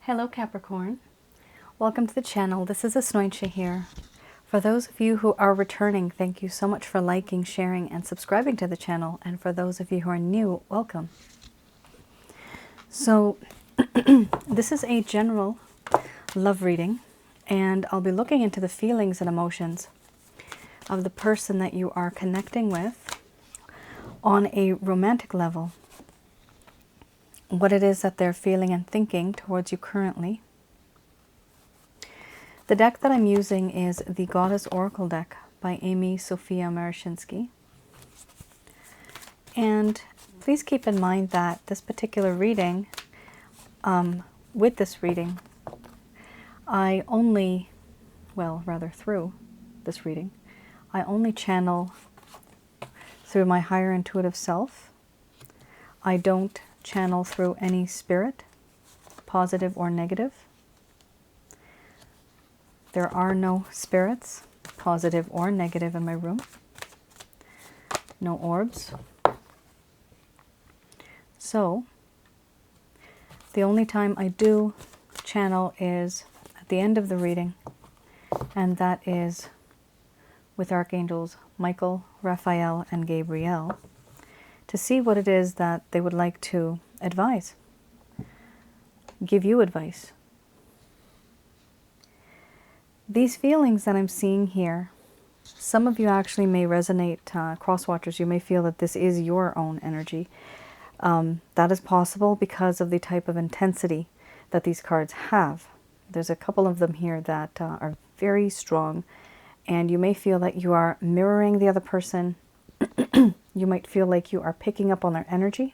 Hello Capricorn, welcome to the channel. This is Asnointia here. For those of you who are returning, thank you so much for liking, sharing, and subscribing to the channel. And for those of you who are new, welcome. So this is a general love reading, and I'll be looking into the feelings and emotions of the person that you are connecting with on a romantic level. What it is that they're feeling and thinking towards you currently. The deck that I'm using is the Goddess Oracle deck by Amy Sophia Marashinsky. And please keep in mind that this particular reading, with this reading, I only, well, rather through this reading, I only channel through my higher intuitive self. I don't channel through any spirit, positive or negative. There are no spirits, positive or negative, in my room. No orbs. So, the only time I do channel is at the end of the reading, and that is with Archangels Michael, Raphael, and Gabriel, to see what it is that they would like to advise, give you advice. These feelings that I'm seeing here, some of you actually may resonate, cross-watchers, you may feel that this is your own energy. That is possible because of the type of intensity that these cards have. There's a couple of them here that are very strong, and you may feel that you are mirroring the other person. You might feel like you are picking up on their energy.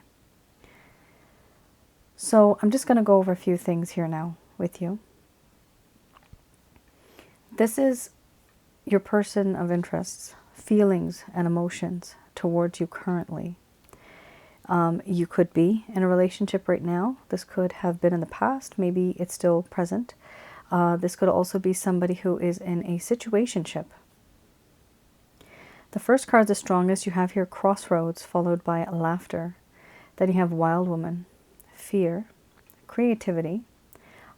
So I'm just going to go over a few things here now with you. This is your person of interests, feelings and emotions towards you currently. You could be in a relationship right now. This could have been in the past. Maybe it's still present. This could also be somebody who is in a situationship. The first card's the strongest. You have here crossroads, followed by laughter. Then you have wild woman, fear, creativity,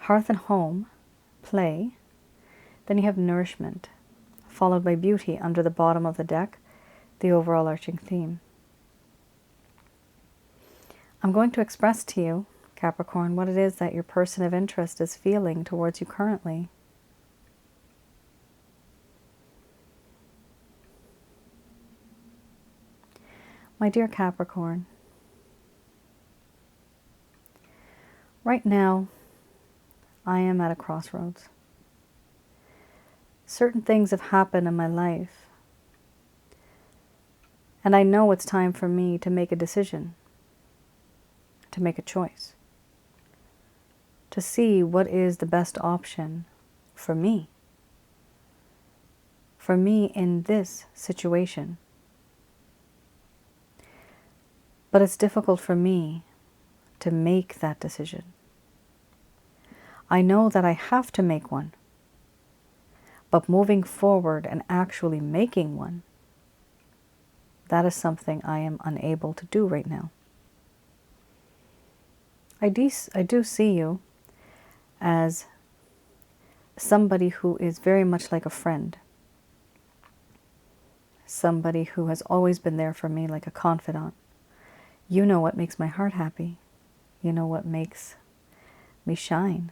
hearth and home, play. Then you have nourishment, followed by beauty under the bottom of the deck, the overall arching theme. I'm going to express to you, Capricorn, what it is that your person of interest is feeling towards you currently. My dear Capricorn, right now I am at a crossroads. Certain things have happened in my life, and I know it's time for me to make a decision, to make a choice, to see what is the best option for me in this situation. But it's difficult for me to make that decision. I know that I have to make one. But moving forward and actually making one, that is something I am unable to do right now. I do see you as somebody who is very much like a friend. Somebody who has always been there for me like a confidant. You know what makes my heart happy. You know what makes me shine.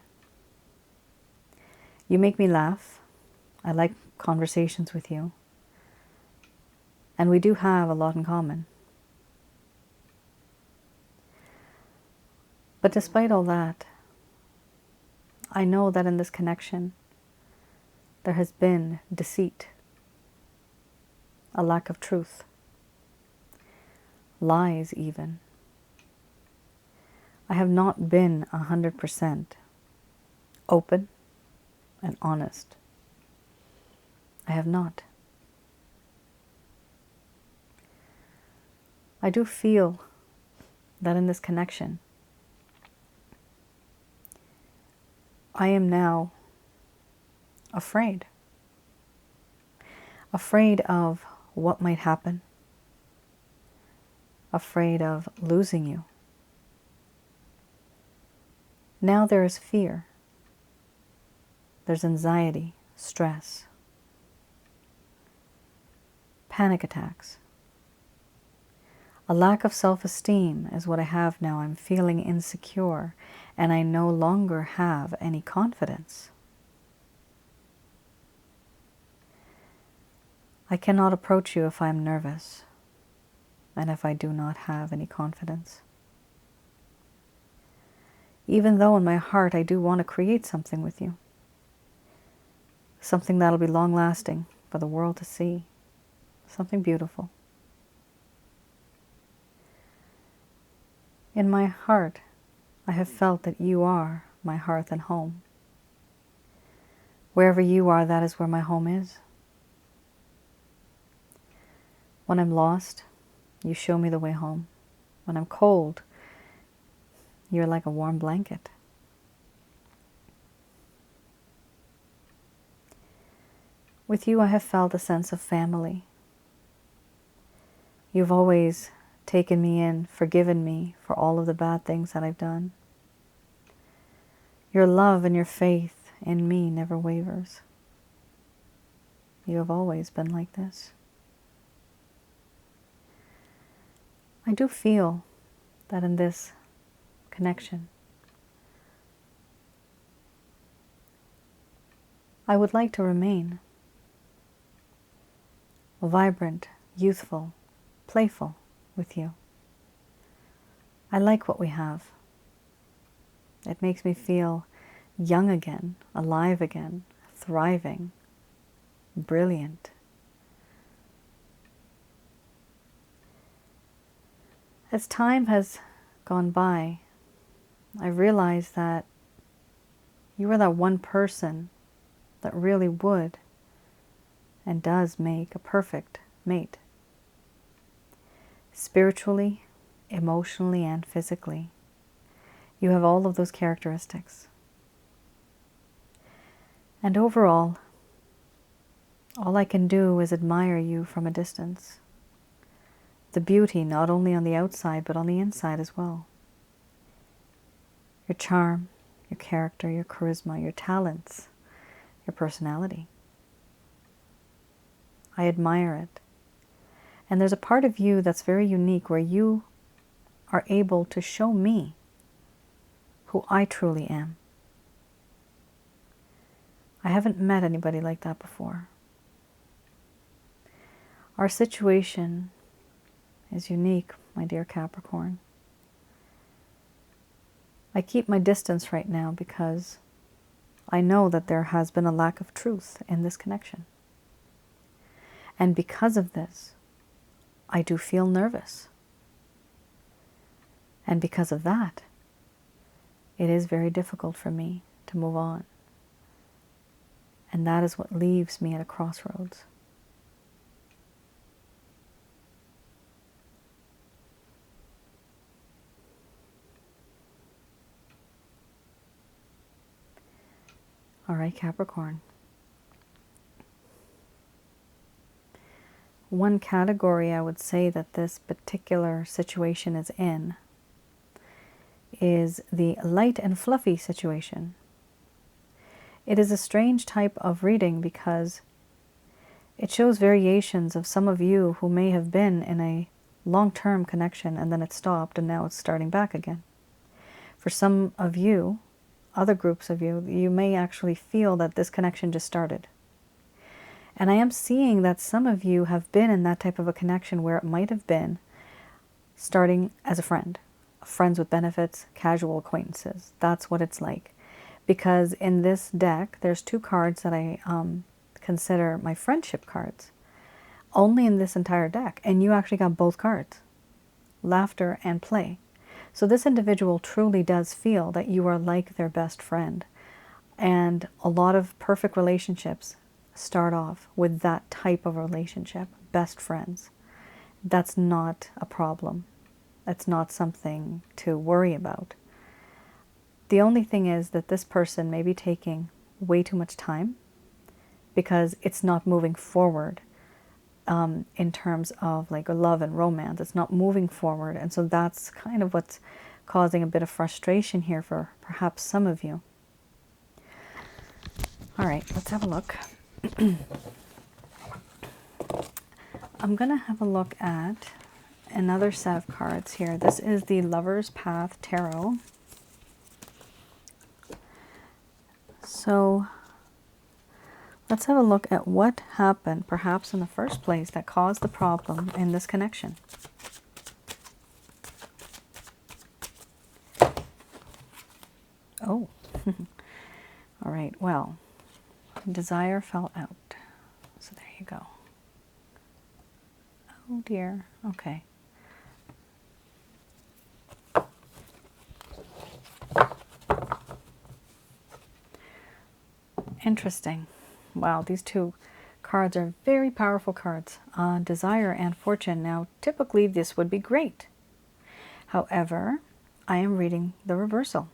You make me laugh. I like conversations with you. And we do have a lot in common. But despite all that, I know that in this connection, there has been deceit, a lack of truth, lies even. I have not been 100% open and honest. I have not. I do feel that in this connection, I am now afraid. Afraid of what might happen. Afraid of losing you. Now there is fear. There's anxiety, stress, panic attacks. A lack of self-esteem is what I have now. I'm feeling insecure, and I no longer have any confidence. I cannot approach you if I'm nervous, and if I do not have any confidence. Even though in my heart I do want to create something with you. Something that'll be long-lasting for the world to see. Something beautiful. In my heart, I have felt that you are my hearth and home. Wherever you are, that is where my home is. When I'm lost, you show me the way home. When I'm cold, you're like a warm blanket. With you, I have felt a sense of family. You've always taken me in, forgiven me for all of the bad things that I've done. Your love and your faith in me never wavers. You have always been like this. I do feel that in this connection, I would like to remain vibrant, youthful, playful with you. I like what we have. It makes me feel young again, alive again, thriving, brilliant. As time has gone by, I realized that you are that one person that really would and does make a perfect mate. Spiritually, emotionally, and physically. You have all of those characteristics. And overall, all I can do is admire you from a distance. The beauty not only on the outside, but on the inside as well. Your charm, your character, your charisma, your talents, your personality. I admire it. And there's a part of you that's very unique where you are able to show me who I truly am. I haven't met anybody like that before. Our situation is unique, my dear Capricorn. I keep my distance right now because I know that there has been a lack of truth in this connection. And because of this, I do feel nervous. And because of that, it is very difficult for me to move on. And that is what leaves me at a crossroads. All right, Capricorn. One category I would say that this particular situation is in is the light and fluffy situation. It is a strange type of reading because it shows variations of some of you who may have been in a long-term connection and then it stopped and now it's starting back again. For some of you, other groups of you, you may actually feel that this connection just started. And I am seeing that some of you have been in that type of a connection where it might have been starting as a friend, friends with benefits, casual acquaintances. That's what it's like. Because in this deck, there's two cards that I consider my friendship cards. Only in this entire deck. And you actually got both cards. Laughter and play. So this individual truly does feel that you are like their best friend. And a lot of perfect relationships start off with that type of relationship, best friends. That's not a problem. That's not something to worry about. The only thing is that this person may be taking way too much time because it's not moving forward in terms of like love and romance. It's not moving forward. And so that's kind of what's causing a bit of frustration here for perhaps some of you. All right, let's have a look. I'm going to have a look at another set of cards here. This is the Lover's Path Tarot. So let's have a look at what happened, perhaps in the first place, that caused the problem in this connection. Oh, all right, well, desire fell out. So there you go. Oh dear, okay. Interesting. Wow, these two cards are very powerful cards. Desire and Fortune. Now, typically this would be great. However, I am reading the reversal.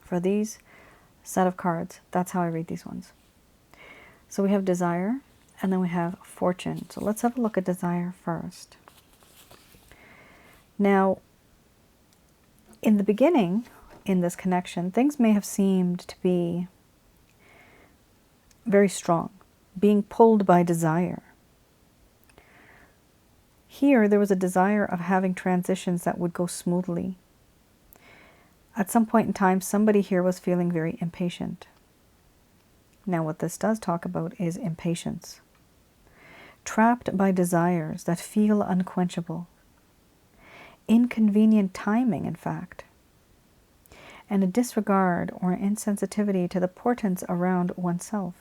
For these set of cards, that's how I read these ones. So we have Desire, and then we have Fortune. So let's have a look at Desire first. Now, in the beginning, in this connection, things may have seemed to be very strong, being pulled by desire. Here, there was a desire of having transitions that would go smoothly. At some point in time, somebody here was feeling very impatient. Now, what this does talk about is impatience. Trapped by desires that feel unquenchable. Inconvenient timing, in fact. And a disregard or insensitivity to the portents around oneself.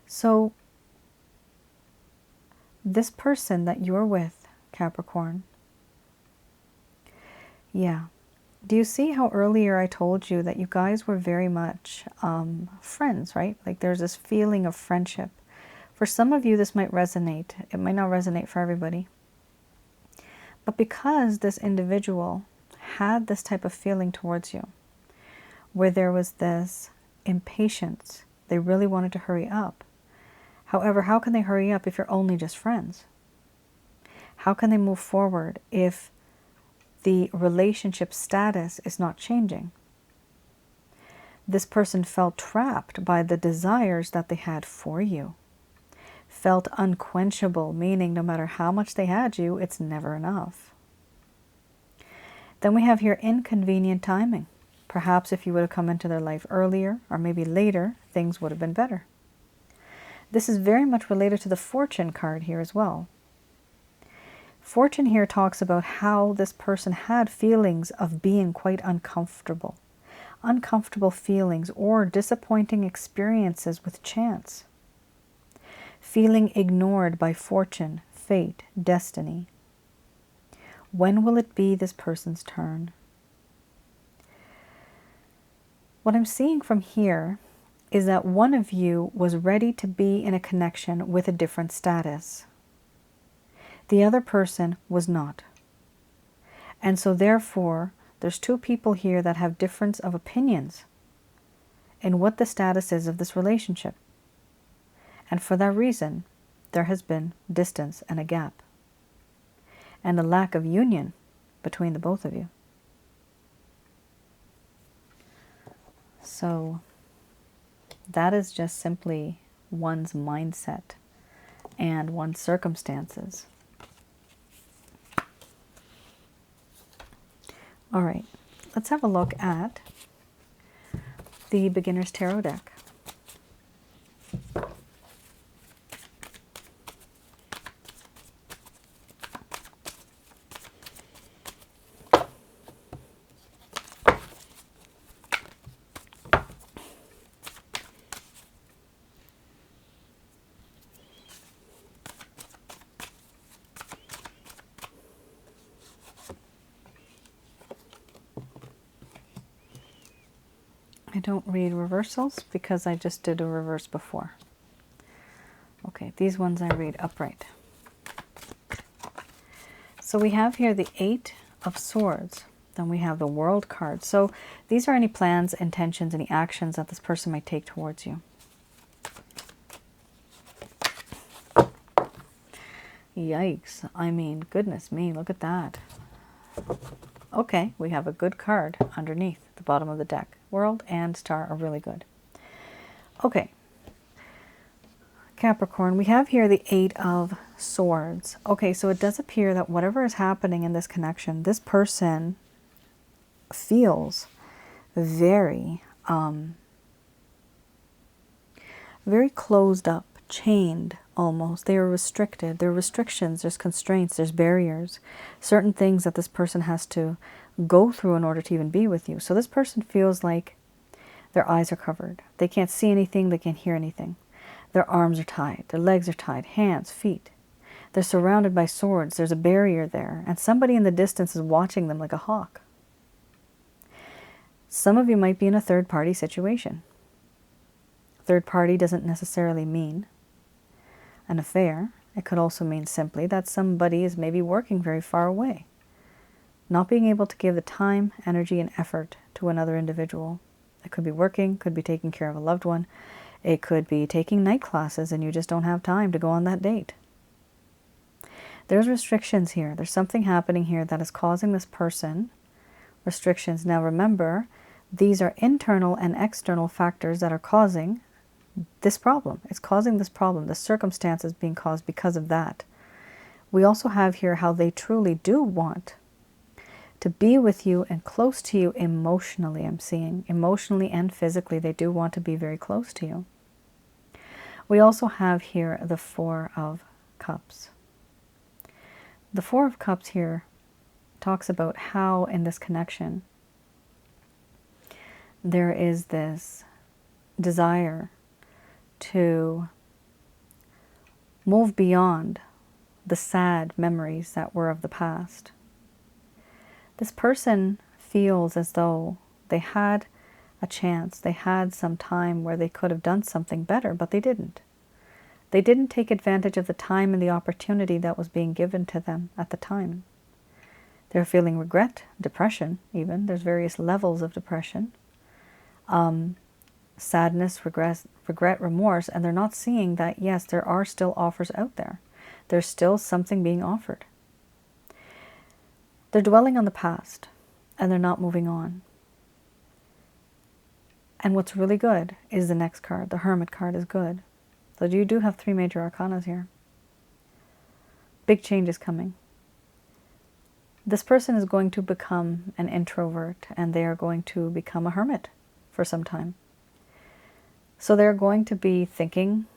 So, this person that you're with, Capricorn, yeah. Do you see how earlier I told you that you guys were very much friends, right? Like there's this feeling of friendship. For some of you, this might resonate. It might not resonate for everybody. But because this individual had this type of feeling towards you, where there was this impatience, they really wanted to hurry up. However, how can they hurry up if you're only just friends? How can they move forward if the relationship status is not changing? This person felt trapped by the desires that they had for you. Felt unquenchable, meaning no matter how much they had you, it's never enough. Then we have here inconvenient timing. Perhaps if you would have come into their life earlier or maybe later, things would have been better. This is very much related to the Fortune card here as well. Fortune here talks about how this person had feelings of being quite uncomfortable. Uncomfortable feelings or disappointing experiences with chance. Feeling ignored by fortune, fate, destiny. When will it be this person's turn? What I'm seeing from here is that one of you was ready to be in a connection with a different status. The other person was not. And so therefore, there's two people here that have difference of opinions in what the status is of this relationship. And for that reason, there has been distance and a gap. And a lack of union between the both of you. So that is just simply one's mindset and one's circumstances. All right, let's have a look at the Beginner's Tarot deck. I don't read reversals because I just did a reverse before. Okay, these ones I read upright. So we have here the Eight of Swords. Then we have the World card. So these are any plans, intentions, any actions that this person might take towards you. Yikes. I mean, goodness me, look at that. Okay, we have a good card underneath the bottom of the deck. World and Star are really good. Okay, Capricorn, we have here the Eight of Swords. Okay, so it does appear that whatever is happening in this connection, this person feels very, very closed up, chained almost. They are restricted. There are restrictions, there's constraints, there's barriers, certain things that this person has to go through in order to even be with you. So this person feels like their eyes are covered. They can't see anything, they can't hear anything. Their arms are tied, their legs are tied, hands, feet. They're surrounded by swords. There's a barrier there, and somebody in the distance is watching them like a hawk. Some of you might be in a third-party situation. Third party doesn't necessarily mean an affair. It could also mean simply that somebody is maybe working very far away, not being able to give the time, energy, and effort to another individual. It could be working, could be taking care of a loved one. It could be taking night classes and you just don't have time to go on that date. There's restrictions here. There's something happening here that is causing this person restrictions. Now remember, these are internal and external factors that are causing this problem. It's causing this problem. The circumstance is being caused because of that. We also have here how they truly do want to be with you and close to you emotionally. I'm seeing emotionally and physically, they do want to be very close to you. We also have here the Four of Cups. The Four of Cups here talks about how in this connection there is this desire to move beyond the sad memories that were of the past. This person feels as though they had a chance, they had some time where they could have done something better, but they didn't. They didn't take advantage of the time and the opportunity that was being given to them at the time. They're feeling regret, depression even. There's various levels of depression. Sadness, regret, remorse, and they're not seeing that, yes, there are still offers out there. There's still something being offered. They're dwelling on the past, and they're not moving on. And what's really good is the next card. The Hermit card is good. So you do have 3 major arcanas here. Big change is coming. This person is going to become an introvert, and they are going to become a hermit for some time. So they're going to be thinking,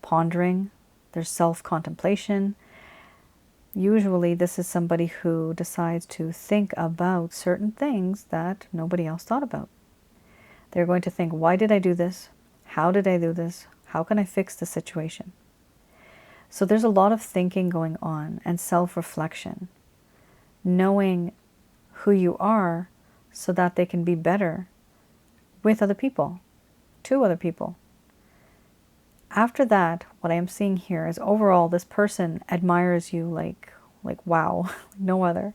pondering, there's self-contemplation. Usually this is somebody who decides to think about certain things that nobody else thought about. They're going to think, why did I do this? How did I do this? How can I fix the situation? So there's a lot of thinking going on and self-reflection, knowing who you are so that they can be better with other people, to other people. After that, what I am seeing here is overall this person admires you like wow, no other.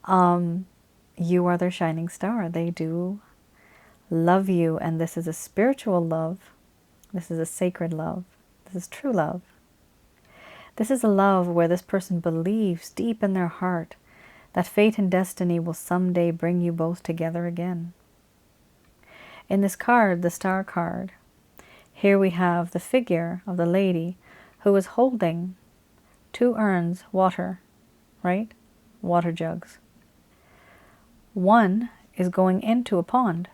You are their shining star. They do love you, and this is a spiritual love. This is a sacred love. This is true love. This is a love where this person believes deep in their heart that fate and destiny will someday bring you both together again. In this card, the Star card, here we have the figure of the lady who is holding 2 urns, water, right? Water jugs. One is going into a pond,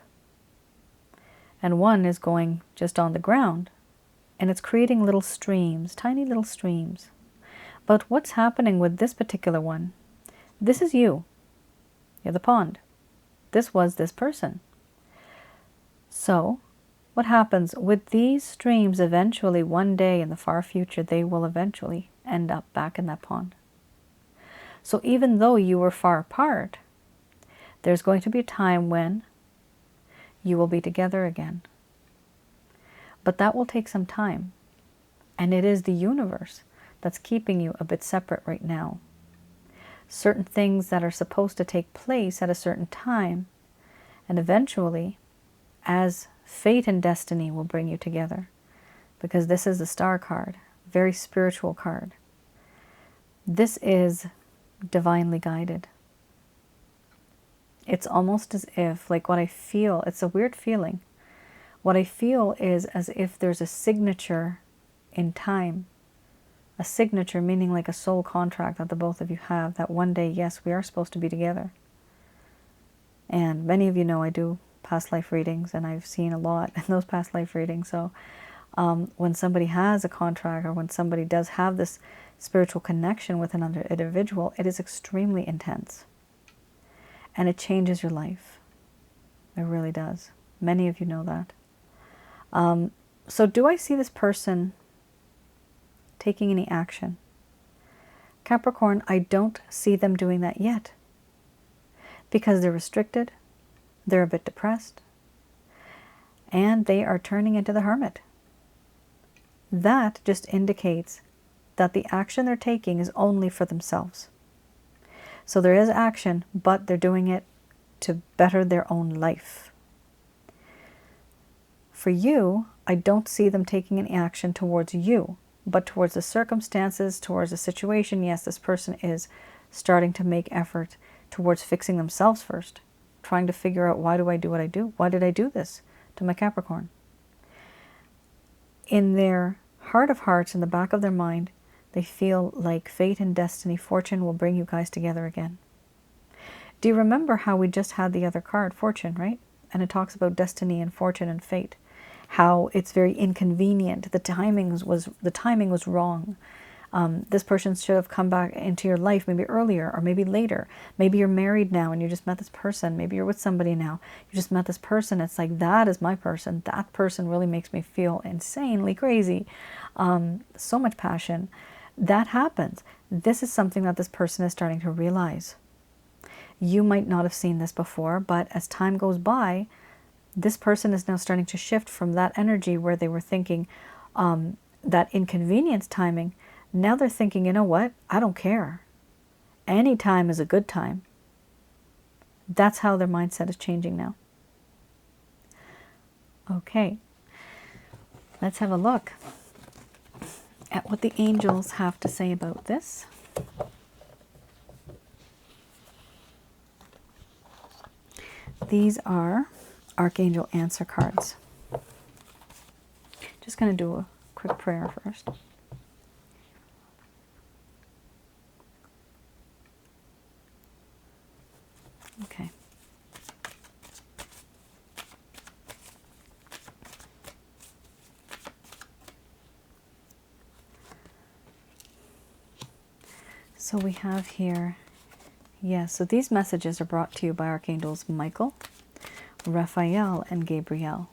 and one is going just on the ground, and it's creating little streams, tiny little streams. But what's happening with this particular one? This is you. You're the pond. This was this person. So, what happens with these streams? Eventually, one day in the far future, they will eventually end up back in that pond. So even though you were far apart, there's going to be a time when you will be together again. But that will take some time. And it is the universe that's keeping you a bit separate right now. Certain things that are supposed to take place at a certain time, and eventually, as fate and destiny will bring you together. Because this is the Star card, very spiritual card. This is divinely guided. It's almost as if, like what I feel, it's a weird feeling. What I feel is as if there's a signature in time. A signature meaning like a soul contract that the both of you have, that one day, yes, we are supposed to be together. And many of you know I do past life readings, and I've seen a lot in those past life readings. So when somebody has a contract, or when somebody does have this spiritual connection with another individual, it is extremely intense. And it changes your life. It really does. Many of you know that. So do I see this person taking any action? Capricorn, I don't see them doing that yet. Because they're restricted, they're a bit depressed, and they are turning into the hermit. That just indicates that the action they're taking is only for themselves. So there is action, but they're doing it to better their own life. For you, I don't see them taking any action towards you, but towards the circumstances, towards the situation. Yes, this person is starting to make effort towards fixing themselves first, trying to figure out, why do I do what I do? Why did I do this to my Capricorn? In their heart of hearts, in the back of their mind, they feel like fate and destiny, fortune will bring you guys together again. Do you remember how we just had the other card, fortune, right? And it talks about destiny and fortune and fate. How it's very inconvenient. The timing was wrong. This person should have come back into your life maybe earlier or maybe later. Maybe you're married now and you just met this person. Maybe you're with somebody now. You just met this person. It's like, that is my person. That person really makes me feel insanely crazy. So much passion. That happens. This is something that this person is starting to realize. You might not have seen this before, but as time goes by, this person is now starting to shift from that energy where they were thinking that inconvenience timing. Now they're thinking, you know what? I don't care. Any time is a good time. That's how their mindset is changing now. Okay. Let's have a look at what the angels have to say about this. These are Archangel answer cards. Just going to do a quick prayer first. Okay. So we have here, yes, so these messages are brought to you by Archangels Michael, Raphael, and Gabriel.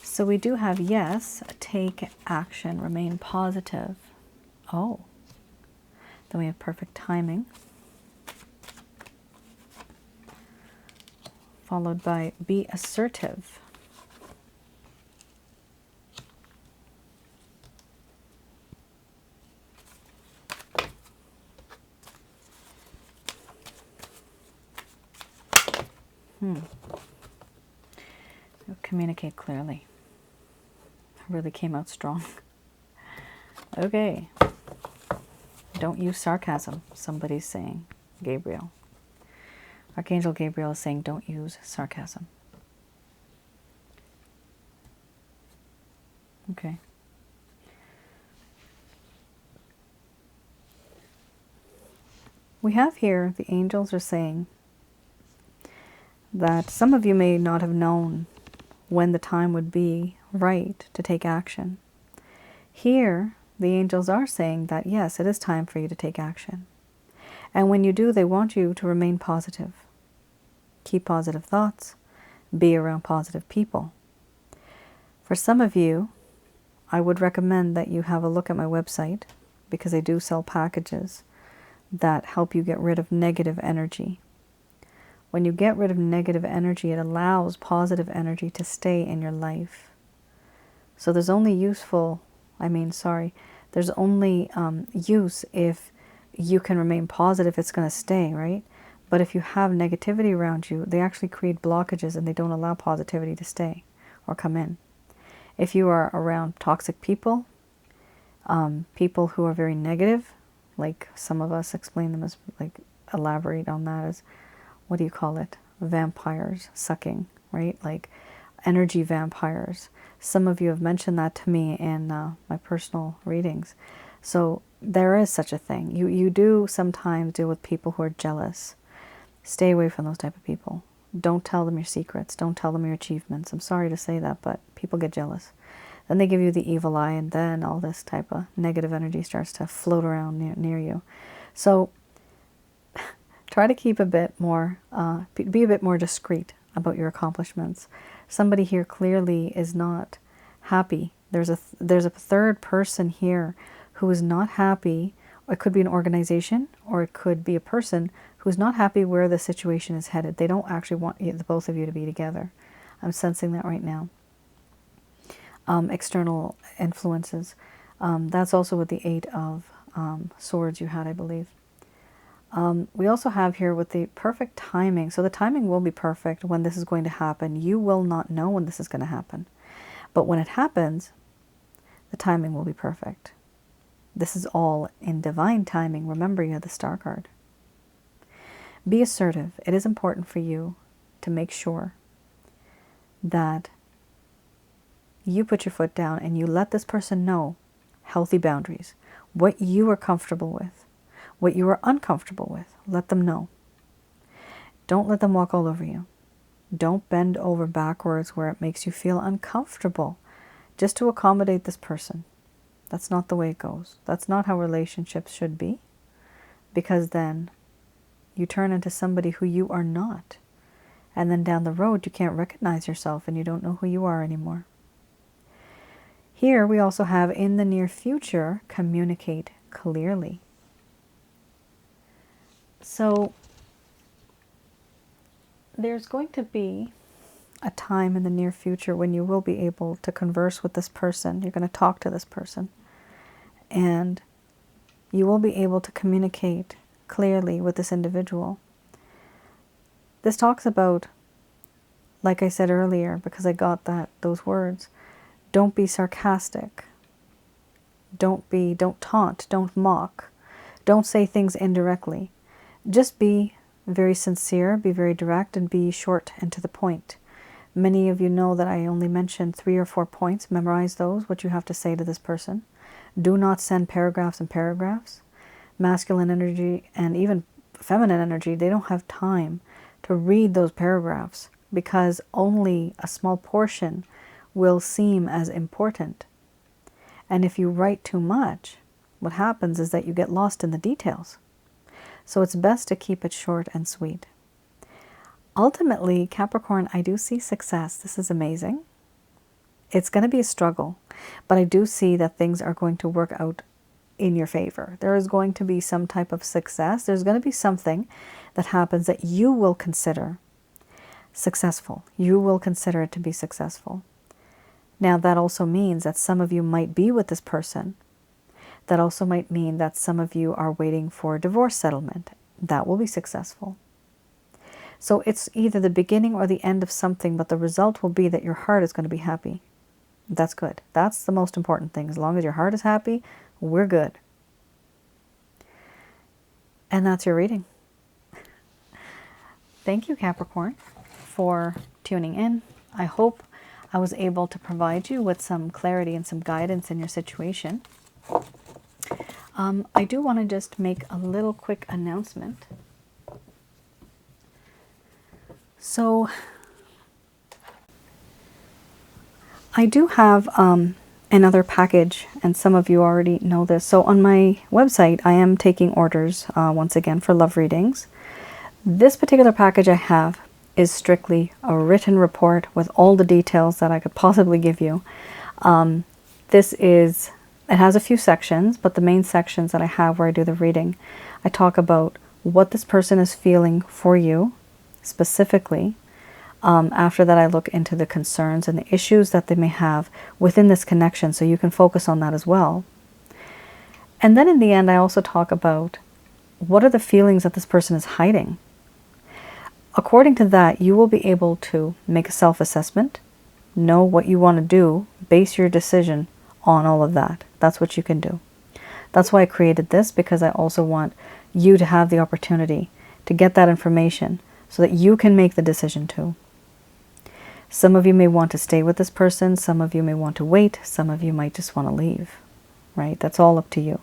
So we do have, yes, take action, remain positive. Oh, then we have perfect timing, followed by be assertive. Communicate clearly. Really came out strong. Okay. Don't use sarcasm, somebody's saying. Gabriel. Archangel Gabriel is saying don't use sarcasm. Okay. We have here, the angels are saying that some of you may not have known when the time would be right to take action. Here, the angels are saying that, yes, it is time for you to take action. And when you do, they want you to remain positive. Keep positive thoughts. Be around positive people. For some of you, I would recommend that you have a look at my website, because I do sell packages that help you get rid of negative energy. When you get rid of negative energy, it allows positive energy to stay in your life. So there's only there's only use if you can remain positive, it's going to stay, right? But if you have negativity around you, they actually create blockages and they don't allow positivity to stay or come in. If you are around toxic people, people who are very negative, like some of us explain them as, like, elaborate on that as, what do you call it? Vampires sucking, right? Like energy vampires. Some of you have mentioned that to me in my personal readings. So there is such a thing. You do sometimes deal with people who are jealous. Stay away from those type of people. Don't tell them your secrets. Don't tell them your achievements. I'm sorry to say that, but people get jealous. Then they give you the evil eye, and then all this type of negative energy starts to float around near you. So try to keep a bit more, be a bit more discreet about your accomplishments. Somebody here clearly is not happy. There's a third person here who is not happy. It could be an organization, or it could be a person who's not happy where the situation is headed. They don't actually want the both of you to be together. I'm sensing that right now. External influences. That's also with the Eight of Swords you had, I believe. We also have here with the perfect timing. So the timing will be perfect when this is going to happen. You will not know when this is going to happen. But when it happens, the timing will be perfect. This is all in divine timing. Remember, you have the Star card. Be assertive. It is important for you to make sure that you put your foot down and you let this person know healthy boundaries, what you are comfortable with, what you are uncomfortable with. Let them know. Don't let them walk all over you. Don't bend over backwards where it makes you feel uncomfortable just to accommodate this person. That's not the way it goes. That's not how relationships should be, because then you turn into somebody who you are not. And then down the road, you can't recognize yourself and you don't know who you are anymore. Here we also have, in the near future, communicate clearly. So there's going to be a time in the near future when you will be able to converse with this person. You're going to talk to this person. And you will be able to communicate clearly with this individual. This talks about, like I said earlier, because I got those words, don't be sarcastic. Don't taunt, don't mock. Don't say things indirectly. Just be very sincere, be very direct, and be short and to the point. Many of you know that I only mentioned 3 or 4 points. Memorize those, what you have to say to this person. Do not send paragraphs and paragraphs. Masculine energy and even feminine energy, they don't have time to read those paragraphs because only a small portion will seem as important. And if you write too much, what happens is that you get lost in the details. So it's best to keep it short and sweet. Ultimately, Capricorn, I do see success. This is amazing. It's going to be a struggle, but I do see that things are going to work out in your favor. There is going to be some type of success. There's going to be something that happens that you will consider successful. You will consider it to be successful. Now, that also means that some of you might be with this person. That also might mean that some of you are waiting for a divorce settlement. That will be successful. So it's either the beginning or the end of something, but the result will be that your heart is going to be happy. That's good. That's the most important thing. As long as your heart is happy, we're good. And that's your reading. Thank you, Capricorn, for tuning in. I hope I was able to provide you with some clarity and some guidance in your situation. I do want to just make a little quick announcement. So I do have another package, and some of you already know this. So on my website, I am taking orders once again for love readings. This particular package I have is strictly a written report with all the details that I could possibly give you. It has a few sections, but the main sections that I have where I do the reading, I talk about what this person is feeling for you specifically. After that, I look into the concerns and the issues that they may have within this connection, so you can focus on that as well. And then in the end, I also talk about what are the feelings that this person is hiding. According to that, you will be able to make a self-assessment, know what you want to do, base your decision on all of that. That's what you can do. That's why I created this, because I also want you to have the opportunity to get that information so that you can make the decision too. Some of you may want to stay with this person. Some of you may want to wait. Some of you might just want to leave, right? That's all up to you,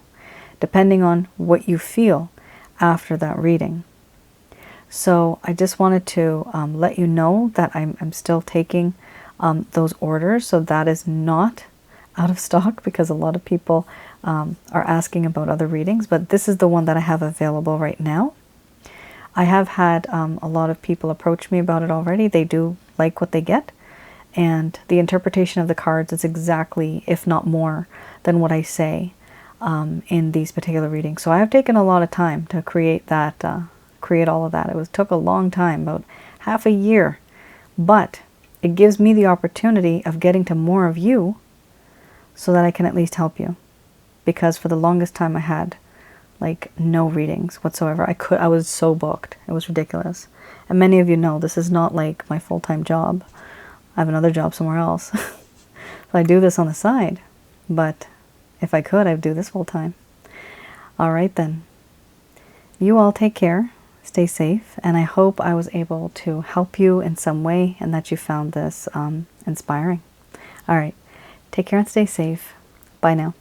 depending on what you feel after that reading. So I just wanted to let you know that I'm still taking those orders. So that is not out of stock, because a lot of people are asking about other readings, but this is the one that I have available right now. I have had a lot of people approach me about it already. They do like what they get, and the interpretation of the cards is exactly, if not more, than what I say in these particular readings. So I have taken a lot of time to create that, create all of that. It took a long time, about half a year, but it gives me the opportunity of getting to more of you, so that I can at least help you. Because for the longest time I had like no readings whatsoever. I was so booked. It was ridiculous. And many of you know this is not like my full-time job. I have another job somewhere else. So I do this on the side. But if I could, I'd do this full-time. All right then. You all take care. Stay safe. And I hope I was able to help you in some way and that you found this inspiring. All right. Take care and stay safe. Bye now.